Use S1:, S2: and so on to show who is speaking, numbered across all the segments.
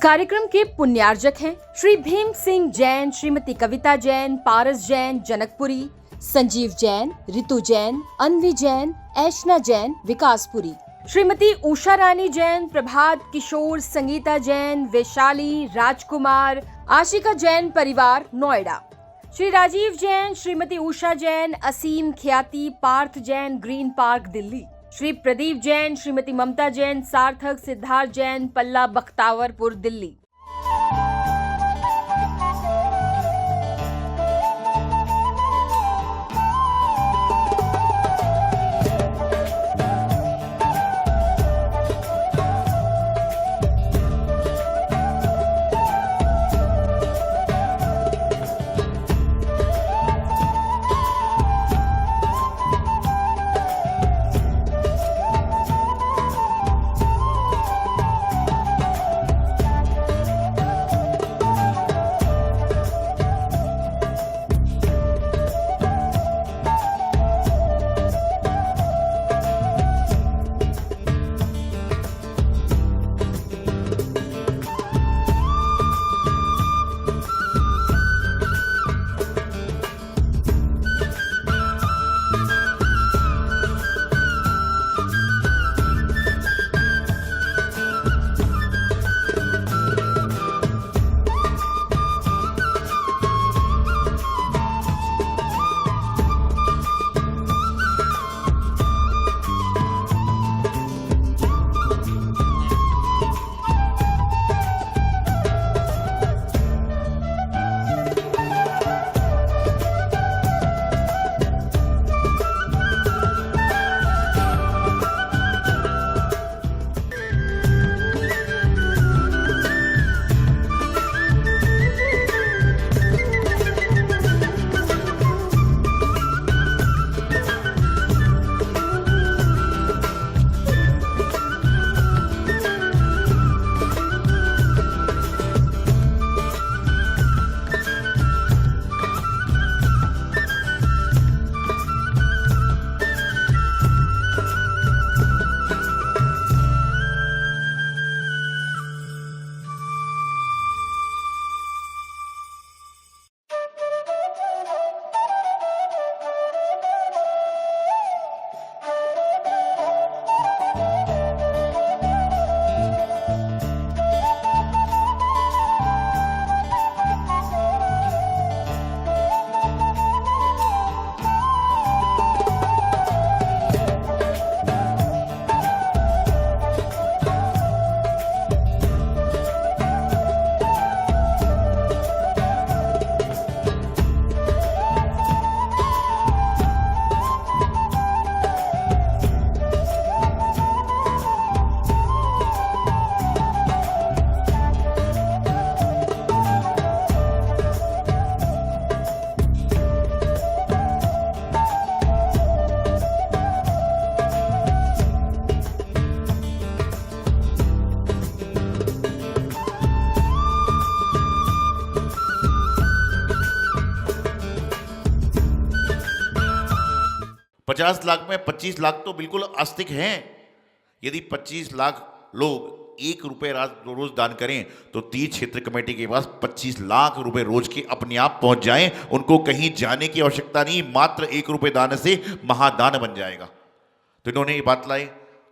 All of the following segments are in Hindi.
S1: कार्यक्रम के पुण्यार्जक हैं श्री भीम सिंह जैन, श्रीमती कविता जैन, पारस जैन, जनकपुरी, संजीव जैन, रितु जैन, अन्वी जैन, ऐशना जैन, विकासपुरी, श्रीमती उषा रानी जैन, प्रभात किशोर, संगीता जैन, वैशाली, राजकुमार, आशिका जैन परिवार, नोएडा, श्री राजीव जैन, श्रीमती उषा जैन, असीम ख्याति, पार्थ जैन, ग्रीन पार्क, दिल्ली, श्री प्रदीप जैन, श्रीमती ममता जैन, सार्थक, सिद्धार्थ जैन, पल्ला, बख्तावरपुर, दिल्ली।
S2: पचास लाख में 25 लाख तो बिल्कुल आस्तिक हैं। यदि 25 लाख लोग 1 रुपये रोज दान करें तो तीर्थ क्षेत्र कमेटी के पास 25 लाख रुपए रोज के अपने आप पहुंच जाएं। उनको कहीं जाने की आवश्यकता नहीं, मात्र 1 रुपये दान से महादान बन जाएगा। तो इन्होंने ये बात लाई,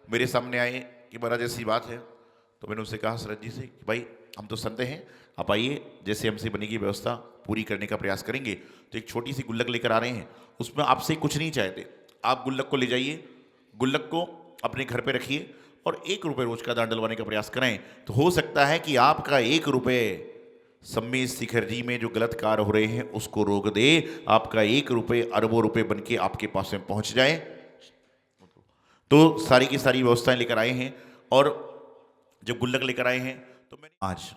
S2: मेरे सामने आए कि महाराज ऐसी बात है। तो मैंने उनसे कहा शरद जी से कि भाई हम तो संत हैं, आप आइए, जैसे हमसे बनेगी व्यवस्था पूरी करने का प्रयास करेंगे। तो एक छोटी सी गुल्लक लेकर आ रहे हैं, उसमें आपसे कुछ नहीं चाहते, आप गुल्लक को ले जाइए, गुल्लक को अपने घर पे रखिए और 1 रुपये रोज का दान डलवाने का प्रयास करें। तो हो सकता है कि आपका 1 रुपये सम्मेद शिखर जी में जो गलत कार्य हो रहे हैं उसको रोक दे, आपका 1 रुपये अरबों रुपए बन के आपके पास में पहुंच जाए। तो सारी की सारी व्यवस्थाएं लेकर आए हैं और जब गुल्लक लेकर आए हैं तो मैंने आज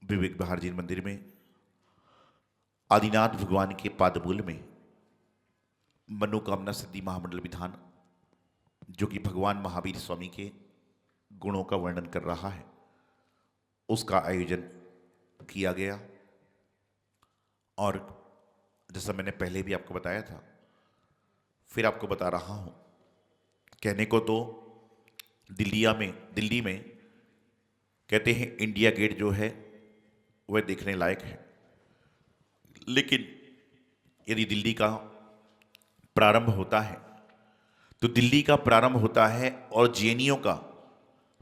S2: विवेक विहार जी मंदिर में आदिनाथ भगवान के पादमूल में मनोकामना सिद्धि महामंडल विधान, जो कि भगवान महावीर स्वामी के गुणों का वर्णन कर रहा है, उसका आयोजन किया गया। और जैसा मैंने पहले भी आपको बताया था, फिर आपको बता रहा हूं, कहने को तो दिल्ली में कहते हैं इंडिया गेट जो है वह देखने लायक है, लेकिन यदि दिल्ली का प्रारंभ होता है तो दिल्ली का प्रारंभ होता है और जेएनयू का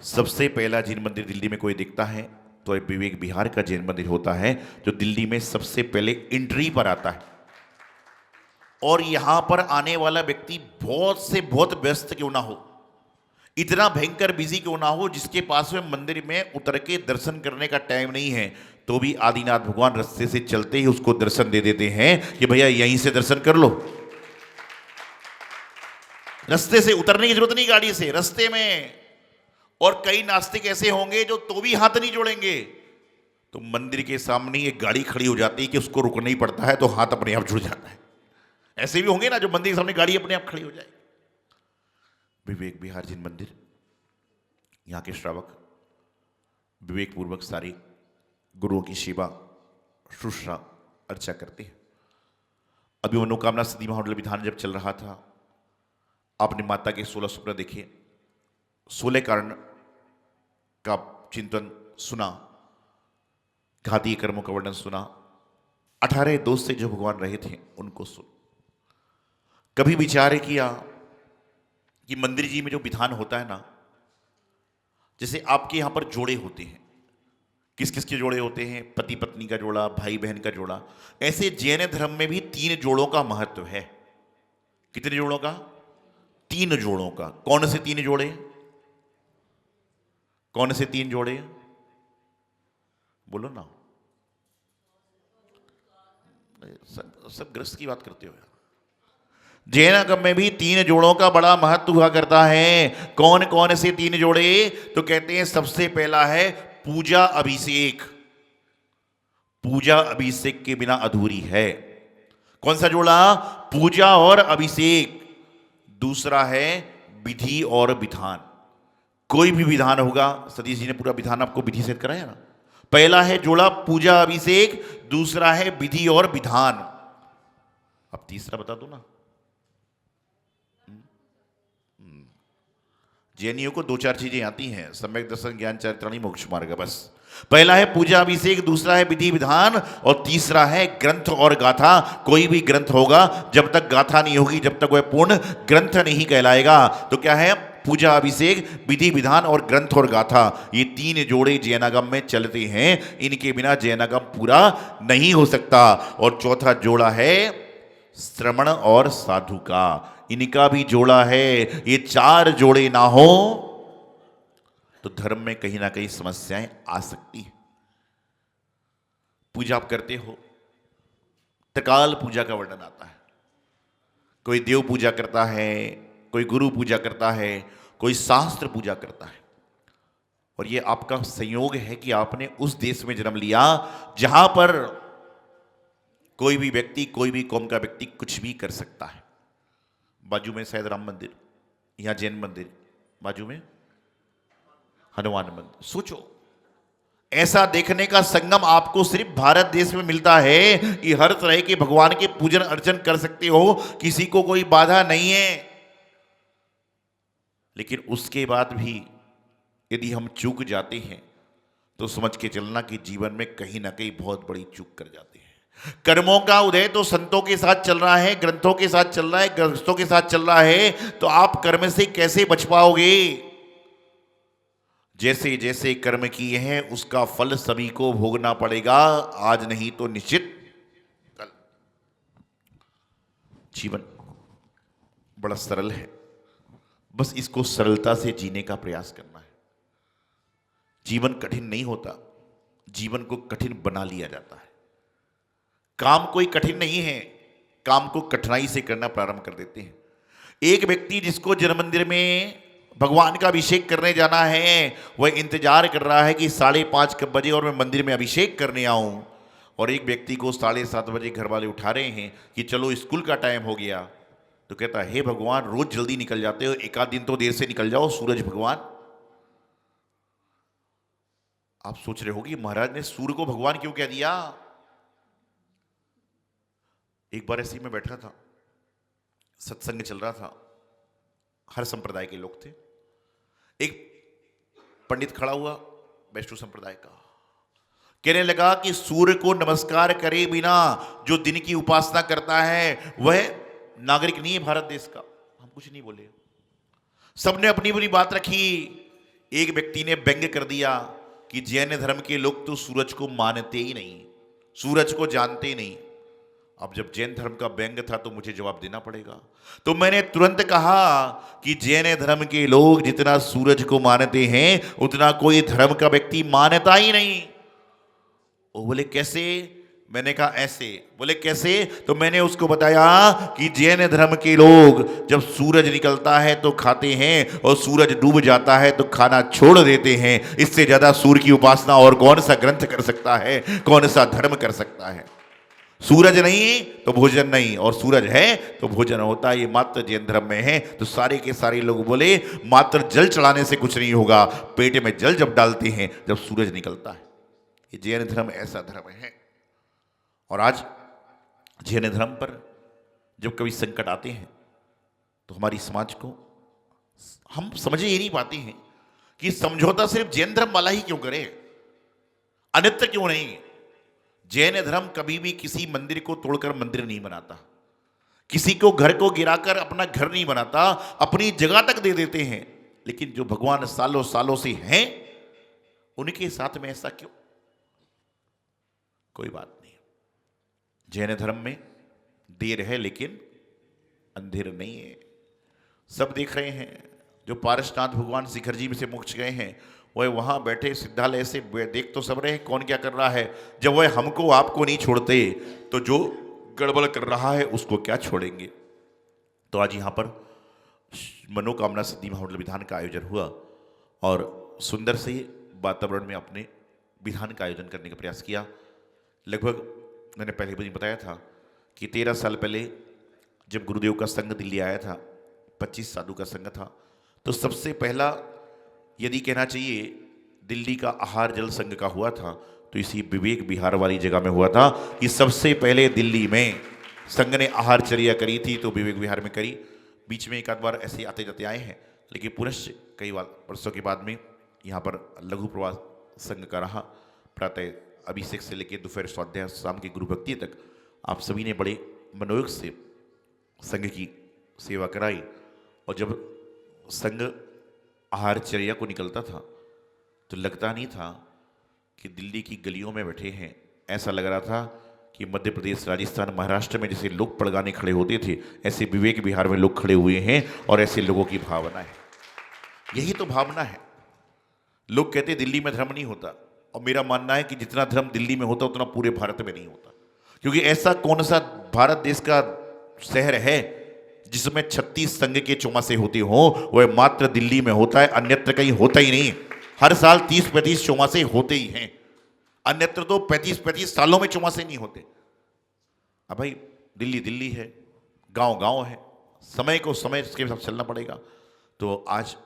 S2: सबसे पहला जैन मंदिर दिल्ली में कोई दिखता है तो ये विवेक विहार का जैन मंदिर होता है जो दिल्ली में सबसे पहले एंट्री पर आता है। और यहां पर आने वाला व्यक्ति बहुत से बहुत व्यस्त क्यों ना हो, इतना भयंकर बिजी क्यों ना हो, जिसके पास में मंदिर में उतर के दर्शन करने का टाइम नहीं है, तो भी आदिनाथ भगवान रास्ते से चलते ही उसको दर्शन दे देते हैं कि भैया यहीं से दर्शन कर लो। रास्ते से उतरने की जरूरत नहीं गाड़ी से, रास्ते में। और कई नास्तिक ऐसे होंगे जो तो भी हाथ नहीं जोड़ेंगे, तो मंदिर के सामने एक गाड़ी खड़ी हो जाती है कि उसको रुकना ही पड़ता है, तो हाथ अपने आप जुड़ जाता है। ऐसे भी होंगे ना जो मंदिर के सामने गाड़ी अपने आप खड़ी हो जाए। विवेक विहार जैन मंदिर, यहाँ के श्रावक विवेक पूर्वक सारी गुरुओं की सेवा शुश्रूषा अर्चा करते हैं। अभी मनोकामना सिद्धि महामंडल विधान जब चल रहा था, आपने माता के 16 स्वप्न देखे, 16 कारण का चिंतन सुना, घातीय कर्मों का वर्णन सुना, 18 दोस्त से जो भगवान रहे थे उनको सुन। कभी विचार किया कि मंदिर जी में जो विधान होता है ना, जैसे आपके यहां पर जोड़े होते हैं, किस किस के जोड़े होते हैं, पति पत्नी का जोड़ा, भाई बहन का जोड़ा, ऐसे जैन धर्म में भी 3 जोड़ों का महत्व है। कितने जोड़ों का? 3 जोड़ों का। कौन से 3 जोड़े? कौन से 3 जोड़े? बोलो ना, सब ग्रस्त की बात करते हो यार। जैन धर्म में भी 3 जोड़ों का बड़ा महत्व हुआ करता है। कौन कौन से 3 जोड़े? तो कहते हैं सबसे पहला है पूजा अभिषेक। पूजा अभिषेक के बिना अधूरी है। कौन सा जोड़ा? पूजा और अभिषेक। दूसरा है विधि और विधान। कोई भी विधान होगा, सतीश जी ने पूरा विधान आपको विधि से कराया ना। पहला है जोड़ा पूजा अभिषेक, दूसरा है विधि और विधान। अब तीसरा बता दो ना। जैनियों को 2-4 चीजें आती हैं, सम्यक दर्शन, ज्ञान, चारित्राणी, मोक्ष मार्ग, बस। पहला है पूजा अभिषेक, दूसरा है विधि विधान, और तीसरा है ग्रंथ और गाथा। कोई भी ग्रंथ होगा, जब तक गाथा नहीं होगी, जब तक वह पूर्ण ग्रंथ नहीं कहलाएगा। तो क्या है? पूजा अभिषेक, विधि विधान और ग्रंथ और गाथा, ये 3 जोड़े जैनागम में चलते हैं। इनके बिना जैनागम पूरा नहीं हो सकता। और चौथा जोड़ा है श्रवण और साधु का, इनका भी जोड़ा है। ये 4 जोड़े ना हो तो धर्म में कहीं ना कहीं समस्याएं आ सकती हैं। पूजा आप करते हो, त्रिकाल पूजा का वर्णन आता है। कोई देव पूजा करता है, कोई गुरु पूजा करता है, कोई शास्त्र पूजा करता है। और ये आपका संयोग है कि आपने उस देश में जन्म लिया जहां पर कोई भी व्यक्ति, कोई भी कौम का व्यक्ति कुछ भी कर सकता है। बाजू में शायद राम मंदिर, यहां जैन मंदिर, बाजू में हनुमान मंदिर। सोचो, ऐसा देखने का संगम आपको सिर्फ भारत देश में मिलता है कि हर तरह के भगवान के पूजन अर्चन कर सकते हो, किसी को कोई बाधा नहीं है। लेकिन उसके बाद भी यदि हम चूक जाते हैं तो समझ के चलना कि जीवन में कहीं ना कहीं बहुत बड़ी चूक कर जाते हैं। कर्मों का उदय तो संतों के साथ चल रहा है, ग्रंथों के साथ चल रहा है, गृहस्थों के साथ चल रहा है, तो आप कर्म से कैसे बच पाओगे? जैसे जैसे कर्म किए हैं उसका फल सभी को भोगना पड़ेगा, आज नहीं तो निश्चित कल। जीवन बड़ा सरल है, बस इसको सरलता से जीने का प्रयास करना है। जीवन कठिन नहीं होता, जीवन को कठिन बना लिया जाता है। काम कोई कठिन नहीं है, काम को कठिनाई से करना प्रारंभ कर देते हैं। एक व्यक्ति जिसको जन्म मंदिर में भगवान का अभिषेक करने जाना है, वह इंतजार कर रहा है कि 5:30 कब बजे और मैं मंदिर में अभिषेक करने आऊं। और एक व्यक्ति को 7:30 बजे घर वाले उठा रहे हैं कि चलो स्कूल का टाइम हो गया, तो कहता है हे भगवान, रोज जल्दी निकल जाते हो, एक आध दिन तो देर से निकल जाओ सूरज भगवान। आप सोच रहे हो कि महाराज ने सूर्य को भगवान क्यों कह दिया? एक बार ऐसे ही मैं बैठा था, सत्संग चल रहा था, हर संप्रदाय के लोग थे। एक पंडित खड़ा हुआ, वैष्णव संप्रदाय का। कहने लगा कि सूर्य को नमस्कार करे बिना जो दिन की उपासना करता है वह नागरिक नहीं है भारत देश का। हम कुछ नहीं बोले, सबने अपनी अपनी बात रखी। एक व्यक्ति ने व्यंग्य कर दिया कि जैन धर्म के लोग तो सूरज को मानते ही नहीं, सूरज को जानते ही नहीं। अब जब जैन धर्म का व्यंग्य था तो मुझे जवाब देना पड़ेगा, तो मैंने तुरंत कहा कि जैन धर्म के लोग जितना सूरज को मानते हैं उतना कोई धर्म का व्यक्ति मानता ही नहीं। वो बोले कैसे? मैंने कहा ऐसे। बोले कैसे? तो मैंने उसको बताया कि जैन धर्म के लोग जब सूरज निकलता है तो खाते हैं और सूरज डूब जाता है तो खाना छोड़ देते हैं। इससे ज्यादा सूर्य की उपासना और कौन सा ग्रंथ कर सकता है, कौन सा धर्म कर सकता है? सूरज नहीं तो भोजन नहीं, और सूरज है तो भोजन होता है। ये मात्र जैन धर्म में है। तो सारे के सारे लोग बोले मात्र जल चढ़ाने से कुछ नहीं होगा, पेट में जल जब डालते हैं जब सूरज निकलता है। ये जैन धर्म ऐसा धर्म है। और आज जैन धर्म पर जब कभी संकट आते हैं तो हमारी समाज को हम समझे ही नहीं पाते हैं कि समझौता सिर्फ जैन धर्म वाला ही क्यों करे, अन्यत्र क्यों नहीं। जैन धर्म कभी भी किसी मंदिर को तोड़कर मंदिर नहीं बनाता, किसी को घर को गिराकर अपना घर नहीं बनाता, अपनी जगह तक दे देते हैं। लेकिन जो भगवान सालों सालों से हैं उनके साथ में ऐसा क्यों? कोई बात नहीं। जैन धर्म में देर है लेकिन अंधेर नहीं है। सब देख रहे हैं। जो पारसनाथ भगवान शिखर जी में से मोक्ष गए हैं वह वहां बैठे सिद्धालय से देख तो सब रहे हैं कौन क्या कर रहा है। जब वह हमको आपको नहीं छोड़ते तो जो गड़बड़ कर रहा है उसको क्या छोड़ेंगे। तो आज यहां पर मनोकामना सिद्धि महामंडल विधान का आयोजन हुआ और सुंदर से वातावरण में अपने विधान का आयोजन करने का प्रयास किया। लगभग मैंने पहले भी बताया था कि 13 साल पहले जब गुरुदेव का संघ दिल्ली आया था, 25 साधु का संघ था, तो सबसे पहला यदि कहना चाहिए दिल्ली का आहार जल संघ का हुआ था तो इसी विवेक विहार वाली जगह में हुआ था कि सबसे पहले दिल्ली में संघ ने आहारचर्या करी थी तो विवेक विहार में करी। बीच में एक आध बार ऐसे आते जाते आए हैं, लेकिन पुनश्च कई वर्षों के बाद में यहाँ पर लघु प्रवास संघ का रहा। प्रातः अभिषेक से लेकर दोपहर स्वाध्याय शाम की गुरु भक्ति तक आप सभी ने बड़े मनोयोग से संघ की सेवा कराई। और जब संघ आहारचर्या को निकलता था तो लगता नहीं था कि दिल्ली की गलियों में बैठे हैं, ऐसा लग रहा था कि मध्य प्रदेश, राजस्थान, महाराष्ट्र में जैसे लोग पड़गाने खड़े होते थे ऐसे विवेक विहार में लोग खड़े हुए हैं। और ऐसे लोगों की भावना है, यही तो भावना है। लोग कहते दिल्ली में धर्म नहीं होता, और मेरा मानना है कि जितना धर्म दिल्ली में होता उतना पूरे भारत में नहीं होता। क्योंकि ऐसा कौन सा भारत देश का शहर है जिसमें 36 संघ के चौमासे होते हो, वह मात्र दिल्ली में होता है, अन्यत्र कहीं होता ही नहीं। हर साल 30-35 चौमासे होते ही हैं, अन्यत्र तो 35-35 सालों में चौमासे नहीं होते। अब भाई दिल्ली दिल्ली है, गांव गांव है, समय को समय के हिसाब से चलना पड़ेगा। तो आज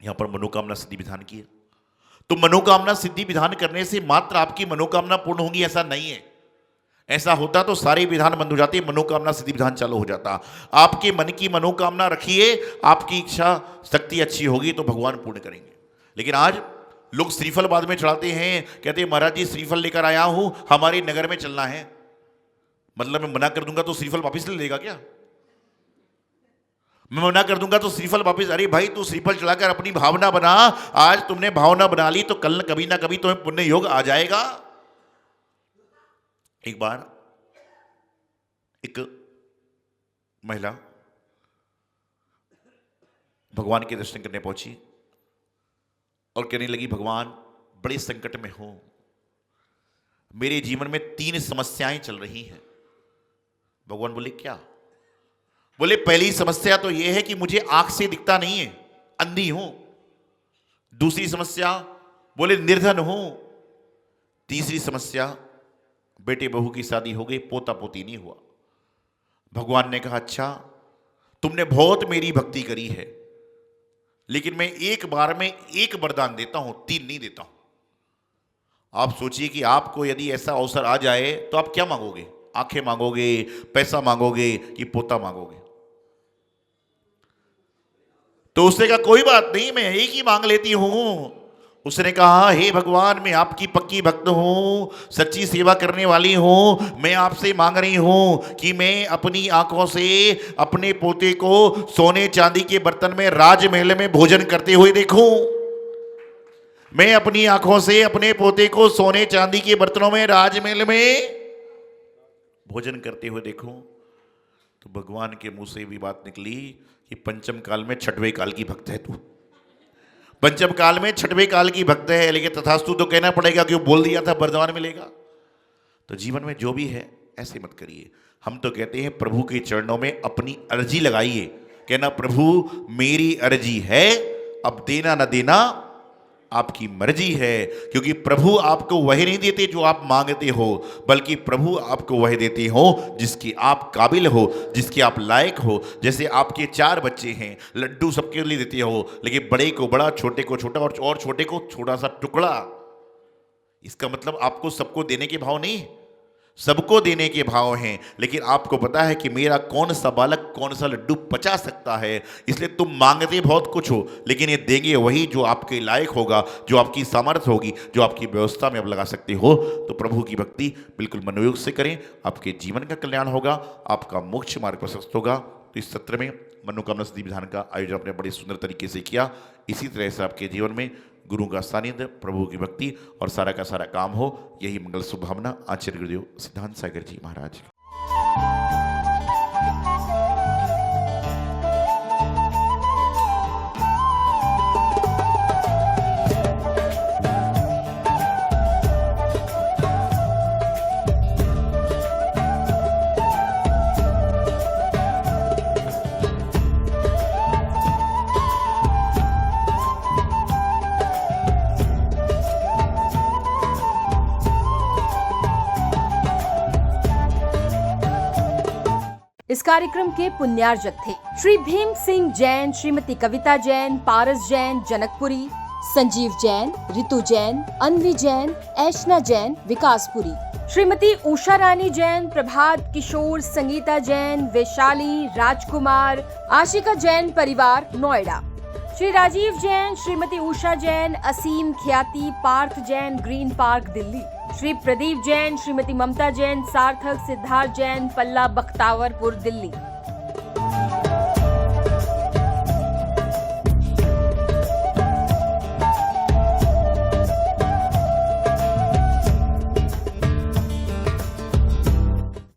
S2: यहां पर मनोकामना सिद्धि विधान की है। तो मनोकामना सिद्धि विधान करने से मात्र आपकी मनोकामना पूर्ण होगी ऐसा नहीं है। ऐसा होता तो सारे विधान बंद हो जाते, मनोकामना सिद्धि विधान चालू हो जाता। आपके मन की मनोकामना रखिए, आपकी इच्छा शक्ति अच्छी होगी तो भगवान पूर्ण करेंगे। लेकिन आज लोग श्रीफल बाद में चढ़ाते हैं, कहते हैं महाराज जी श्रीफल लेकर आया हूं, हमारे नगर में चलना है। मतलब मैं मना कर दूंगा तो श्रीफल वापिस ले लेगा क्या? मैं मना कर दूंगा तो श्रीफल वापिस? अरे भाई तू श्रीफल चढ़ाकर अपनी भावना बना। आज तुमने भावना बना ली तो कल कभी ना कभी तुम्हें पुण्य योग आ जाएगा। एक बार एक महिला भगवान के दर्शन करने पहुंची और कहने लगी भगवान बड़े संकट में हूं, मेरे जीवन में 3 समस्याएं चल रही हैं। भगवान बोले क्या? बोले पहली समस्या तो यह है कि मुझे आंख से दिखता नहीं है, अंधी हूं। दूसरी समस्या बोले निर्धन हूं। तीसरी समस्या बेटे बहू की शादी हो गई, पोता पोती नहीं हुआ। भगवान ने कहा अच्छा तुमने बहुत मेरी भक्ति करी है, लेकिन मैं एक बार में एक वरदान देता हूं, 3 नहीं देता हूं। आप सोचिए कि आपको यदि ऐसा अवसर आ जाए तो आप क्या मांगोगे? आंखें मांगोगे, पैसा मांगोगे कि पोता मांगोगे? तो उसने कहा कोई बात नहीं, मैं एक ही मांग लेती हूं। उसने कहा, हे भगवान, मैं आपकी पक्की भक्त हूँ, सच्ची सेवा करने वाली हूँ। मैं आपसे मांग रही हूँ कि मैं अपनी आंखों से अपने पोते को सोने चांदी के बर्तन में राजमहल में भोजन करते हुए देखूं। मैं अपनी आंखों से अपने पोते को सोने चांदी के बर्तनों में राजमहल में भोजन करते हुए देखूं। तो भगवान के मुंह से भी बात निकली कि पंचम काल में छठवें काल की भक्त है तू। पंचम काल में छठवें काल की भक्त है, लेकिन तथास्तु तो कहना पड़ेगा कि वो बोल दिया था वरदान मिलेगा। तो जीवन में जो भी है ऐसे मत करिए। हम तो कहते हैं प्रभु के चरणों में अपनी अर्जी लगाइए, कहना प्रभु मेरी अर्जी है, अब देना न देना आपकी मर्जी है। क्योंकि प्रभु आपको वह नहीं देते जो आप मांगते हो, बल्कि प्रभु आपको वह देते हो जिसकी आप काबिल हो, जिसके आप लायक हो। जैसे आपके 4 बच्चे हैं, लड्डू सबके लिए देते हो, लेकिन बड़े को बड़ा, छोटे को छोटा और छोटे को छोटा सा टुकड़ा। इसका मतलब आपको सबको देने के भाव नहीं, सबको देने के भाव हैं, लेकिन आपको पता है कि मेरा कौन सा बालक कौन सा लड्डू पचा सकता है। इसलिए तुम मांगते बहुत कुछ हो, लेकिन ये देंगे वही जो आपके लायक होगा, जो आपकी सामर्थ्य होगी, जो आपकी व्यवस्था में आप लगा सकते हो। तो प्रभु की भक्ति बिल्कुल मनोयोग से करें, आपके जीवन का कल्याण होगा, आपका मोक्ष मार्ग प्रशस्त होगा। तो इस सत्र में मनोकामना सिद्धि विधान का आयोजन आपने बड़े सुंदर तरीके से किया। इसी तरह से आपके जीवन में गुरु का सानिध्य, प्रभु की भक्ति और सारा का सारा काम हो, यही मंगल शुभकामना आचार्य गुरुदेव सिद्धांत सागर जी महाराज।
S1: इस कार्यक्रम के पुण्यार्जक थे श्री भीम सिंह जैन, श्रीमती कविता जैन, पारस जैन जनकपुरी, संजीव जैन, रितु जैन, अन्वी जैन, ऐशना जैन विकासपुरी, श्रीमती उषा रानी जैन, प्रभात किशोर, संगीता जैन, वैशाली, राजकुमार, आशिका जैन परिवार नोएडा, श्री राजीव जैन, श्रीमती उषा जैन, असीम ख्याति, पार्थ जैन, ग्रीन पार्क दिल्ली, श्री प्रदीप जैन, श्रीमती ममता जैन, सार्थक, सिद्धार्थ जैन, पल्ला बख्तावरपुर दिल्ली।